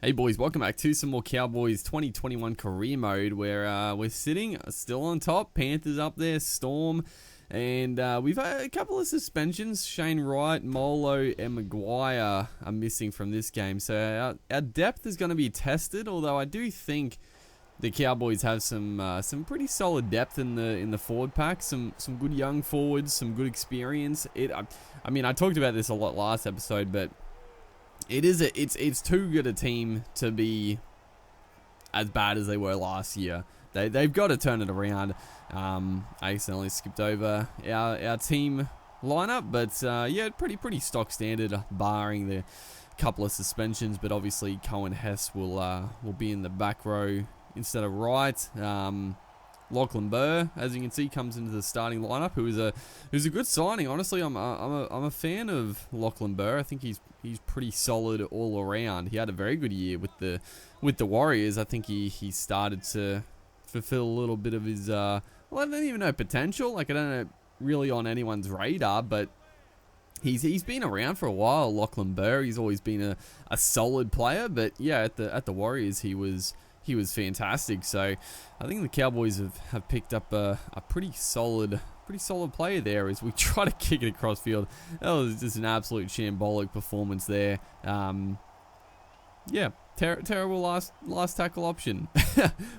Hey boys, welcome back to some more Cowboys 2021 career mode where we're sitting still on top. Panthers up there, Storm, and we've had a couple of suspensions. Shane Wright, Molo, and Maguire are missing from this game. So our depth is going to be tested, although I do think the Cowboys have some pretty solid depth in the forward pack. Some good young forwards, some good experience. I mean, I talked about this a lot last episode, but it's too good a team to be as bad as they were last year. They've got to turn it around. I accidentally skipped over our team lineup, but yeah, pretty stock standard, barring the couple of suspensions. But obviously, Cohen Hess will be in the back row instead of Wright. Lachlan Burr, as you can see, comes into the starting lineup. Who's a good signing. Honestly, I'm a fan of Lachlan Burr. I think he's pretty solid all around. He had a very good year with the Warriors. I think he started to fulfill a little bit of his I don't even know, potential. Like, I don't know really on anyone's radar, but he's been around for a while. Lachlan Burr. He's always been a solid player, but yeah, at the Warriors he was fantastic. So I think the Cowboys have picked up a pretty solid player there as we try to kick it across field. That was just an absolute shambolic performance there. Yeah, terrible last tackle option.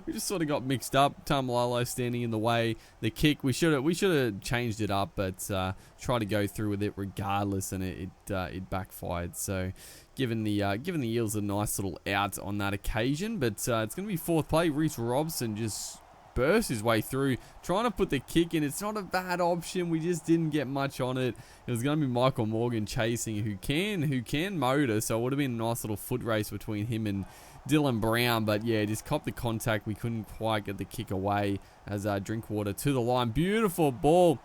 We just sort of got mixed up. Tamalolo standing in the way. The kick, we should have changed it up, but tried to go through with it regardless, and it backfired. So giving the Eels a nice little out on that occasion, but it's going to be fourth play. Reece Robson just burst his way through, trying to put the kick in. It's not a bad option. We just didn't get much on it. It was going to be Michael Morgan chasing, who can motor, so it would have been a nice little foot race between him and Dylan Brown, but yeah, just copped the contact. We couldn't quite get the kick away as Drinkwater to the line. Beautiful ball.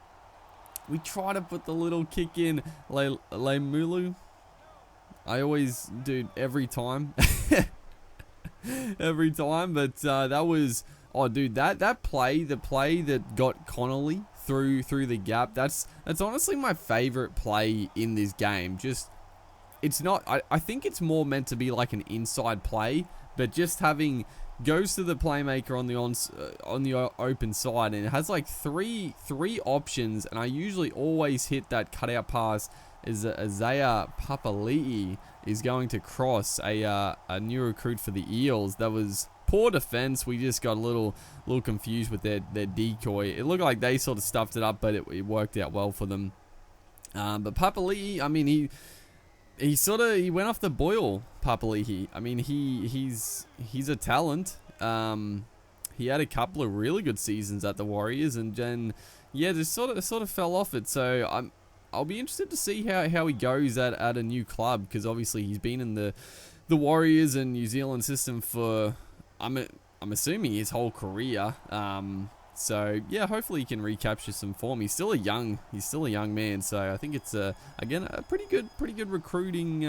We try to put the little kick in. Leimulu. I always do every time. Every time, but that was... Oh, dude, that play, the play that got Connolly through the gap, that's honestly my favorite play in this game. Just, it's not, I think it's more meant to be like an inside play, but just goes to the playmaker on the open side, and it has like three options, and I usually always hit that cutout pass as Isaiah Papali'i is going to cross a new recruit for the Eels. That was poor defense. We just got a little confused with their decoy. It looked like they sort of stuffed it up, but it worked out well for them. But Papali'i, I mean, he went off the boil. Papali'i. I mean, he's a talent. He had a couple of really good seasons at the Warriors, and then yeah, just sort of fell off it. So I'll be interested to see how he goes at a new club, because obviously he's been in the Warriors and New Zealand system for I'm assuming his whole career. So yeah, hopefully he can recapture some form. He's still a young man. So I think it's again a pretty good recruiting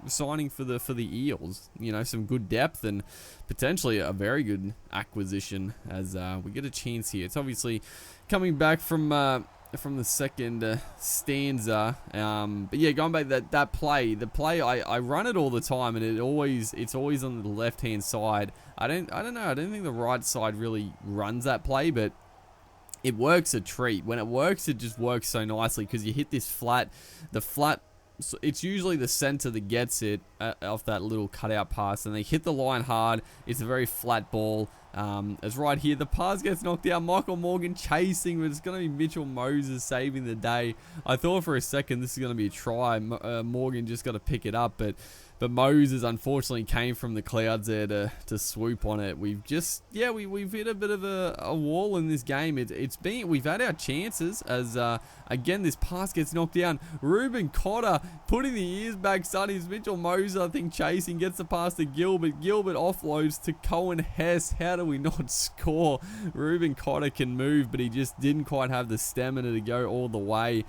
signing for the Eels. You know, some good depth and potentially a very good acquisition as we get a chance here. It's obviously coming back from the second stanza, but yeah, going back that play, I run it all the time, and it's always on the left hand side. I don't know. I don't think the right side really runs that play, but it works a treat. When it works, it just works so nicely because you hit this flat. It's usually the center that gets it off that little cutout pass, and they hit the line hard. It's a very flat ball. As right here, the pass gets knocked out. Michael Morgan chasing, but it's going to be Mitchell Moses saving the day. I thought for a second this is going to be a try. Morgan just got to pick it up, but Moses unfortunately came from the clouds there to swoop on it. We've just, yeah, we've hit a bit of a wall in this game. We've had our chances as again this pass gets knocked down. Ruben Cotter putting the ears back. Sonny's Mitchell Moses, I think, chasing, gets the pass to Gilbert. Gilbert offloads to Cohen Hess. How do we not score? Ruben Cotter can move, but he just didn't quite have the stamina to go all the way.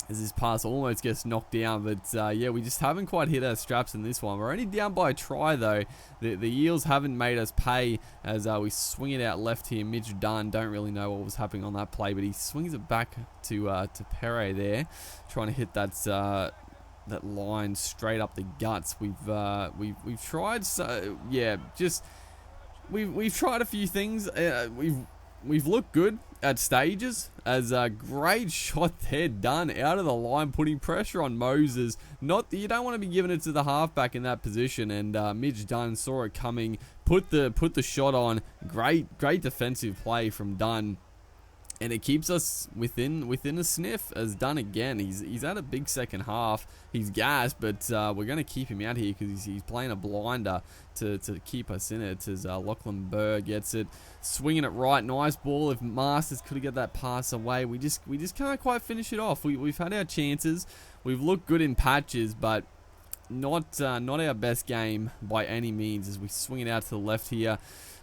As this pass almost gets knocked down, but yeah, we just haven't quite hit our straps in this one. We're only down by a try though. The Eels haven't made us pay as we swing it out left here. Mitch Dunn, don't really know what was happening on that play, but he swings it back to Pere there, trying to hit that that line straight up the guts. We've tried, so yeah, just we've tried a few things. We've looked good at stages, as a great shot there done out of the line, putting pressure on Moses. You don't want to be giving it to the halfback in that position, and Midge Dunn saw it coming, put the shot on. Great defensive play from Dunn. And it keeps us within a sniff, as Dunn again. He's had a big second half. He's gassed, but we're going to keep him out here because he's playing a blinder to keep us in it. As Lachlan Burr gets it, swinging it right. Nice ball. If Masters could have got that pass away, we just can't quite finish it off. We've had our chances. We've looked good in patches, but not our best game by any means. As we swing it out to the left here.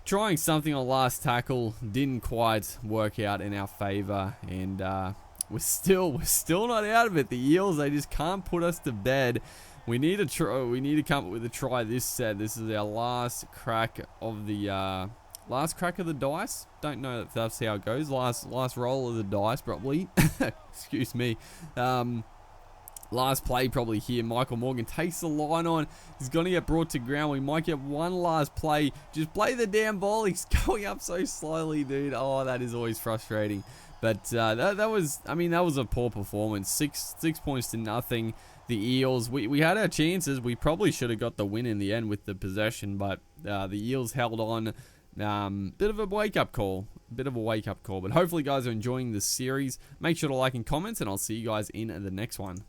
Trying something on last tackle, didn't quite work out in our favour, and we're still not out of it. The Eels, they just can't put us to bed. We need to come up with a try this set. This is our last crack of the dice. Don't know if that's how it goes. Last roll of the dice, probably. Excuse me. Last play probably here. Michael Morgan takes the line on. He's going to get brought to ground. We might get one last play. Just play the damn ball. He's going up so slowly, dude. Oh, that is always frustrating. But that was a poor performance. Six points to nothing. The Eels, we had our chances. We probably should have got the win in the end with the possession, but the Eels held on. Bit of a wake-up call. But hopefully, guys are enjoying this series. Make sure to like and comment, and I'll see you guys in the next one.